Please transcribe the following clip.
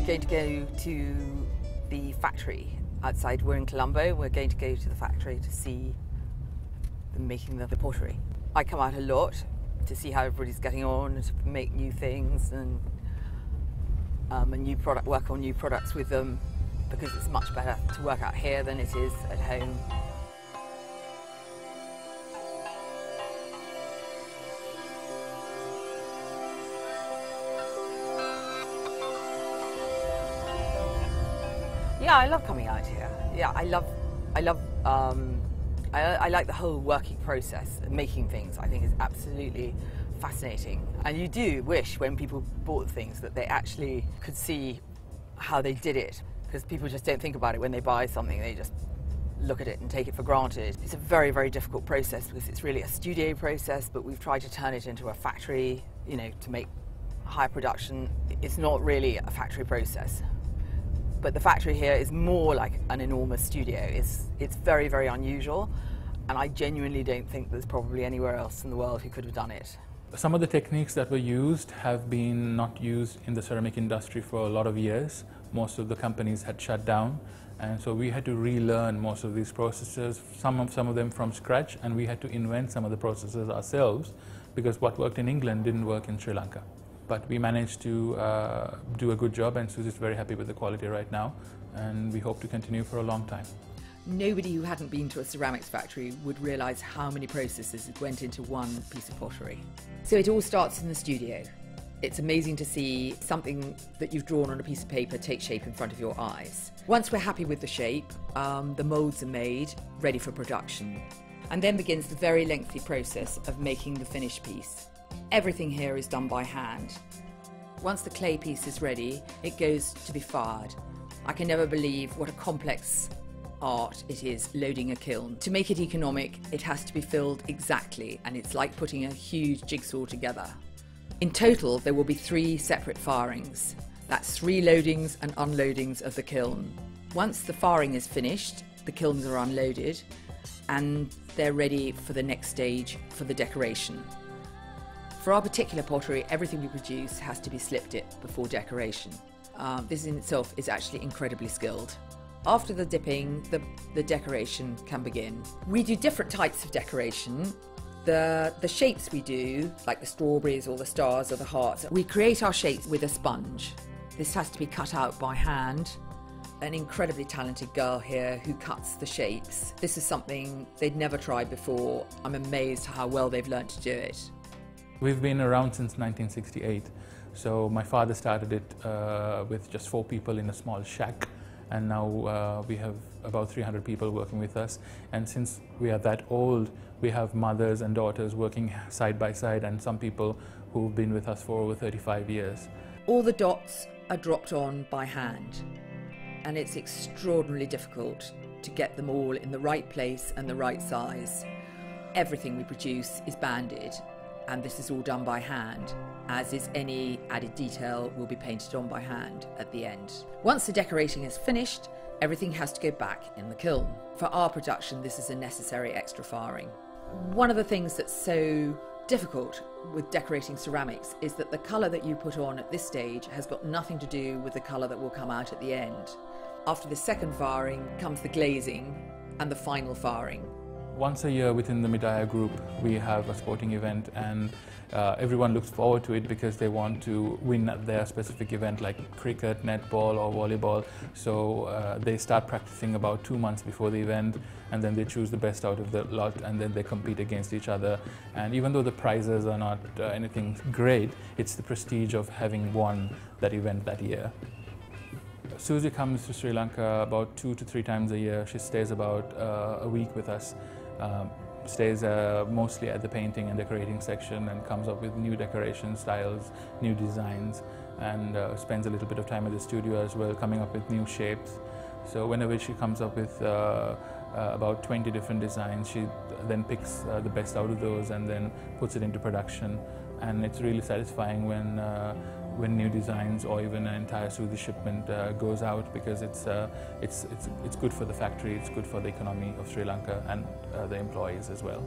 We're going to go to the factory outside. We're in Colombo. We're going to go to the factory to see them making the pottery. I come out a lot to see how everybody's getting on, to make new things and work on new products with them, because it's much better to work out here than it is at home. Yeah, I love coming out here. Yeah, I like the whole working process and making things. I think is absolutely fascinating. And you do wish when people bought things that they actually could see how they did it, because people just don't think about it when they buy something. They just look at it and take it for granted. It's a very, very difficult process because it's really a studio process, but we've tried to turn it into a factory, you know, to make high production. It's not really a factory process. But the factory here is more like an enormous studio. It's very, very unusual, and I genuinely don't think there's probably anywhere else in the world who could have done it. Some of the techniques that were used have been not used in the ceramic industry for a lot of years. Most of the companies had shut down, and so we had to relearn most of these processes, some of them from scratch, and we had to invent some of the processes ourselves, because what worked in England didn't work in Sri Lanka. But we managed to do a good job, and Susie's very happy with the quality right now, and we hope to continue for a long time. Nobody who hadn't been to a ceramics factory would realise how many processes went into one piece of pottery. So it all starts in the studio. It's amazing to see something that you've drawn on a piece of paper take shape in front of your eyes. Once we're happy with the shape, the moulds are made, ready for production. And then begins the very lengthy process of making the finished piece. Everything here is done by hand. Once the clay piece is ready, it goes to be fired. I can never believe what a complex art it is loading a kiln. To make it economic, it has to be filled exactly, and it's like putting a huge jigsaw together. In total, there will be 3 separate firings. That's 3 loadings and unloadings of the kiln. Once the firing is finished, the kilns are unloaded, and they're ready for the next stage, for the decoration. For our particular pottery, everything we produce has to be slip dipped before decoration. This in itself is actually incredibly skilled. After the dipping, the decoration can begin. We do different types of decoration. The shapes we do, like the strawberries or the stars or the hearts, we create our shapes with a sponge. This has to be cut out by hand. An incredibly talented girl here who cuts the shapes. This is something they'd never tried before. I'm amazed how well they've learned to do it. We've been around since 1968, so my father started it with just 4 people in a small shack, and now we have about 300 people working with us. And since we are that old, we have mothers and daughters working side by side, and some people who've been with us for over 35 years. All the dots are dropped on by hand, and it's extraordinarily difficult to get them all in the right place and the right size. Everything we produce is banded, and this is all done by hand, as is any added detail will be painted on by hand at the end. Once the decorating is finished, everything has to go back in the kiln. For our production, this is a necessary extra firing. One of the things that's so difficult with decorating ceramics is that the colour that you put on at this stage has got nothing to do with the colour that will come out at the end. After the second firing comes the glazing and the final firing. Once a year within the Midaya group, we have a sporting event, and everyone looks forward to it because they want to win at their specific event, like cricket, netball or volleyball. So they start practicing about 2 months before the event, and then they choose the best out of the lot, and then they compete against each other. And even though the prizes are not anything great, it's the prestige of having won that event that year. Susie comes to Sri Lanka about 2 to 3 times a year. She stays about a week with us. Stays mostly at the painting and decorating section, and comes up with new decoration styles, new designs, and spends a little bit of time at the studio as well, coming up with new shapes. So whenever she comes up with about 20 different designs, she then picks the best out of those and then puts it into production. And it's really satisfying when new designs or even an entire Susie shipment goes out, because it's good for the factory, it's good for the economy of Sri Lanka and the employees as well.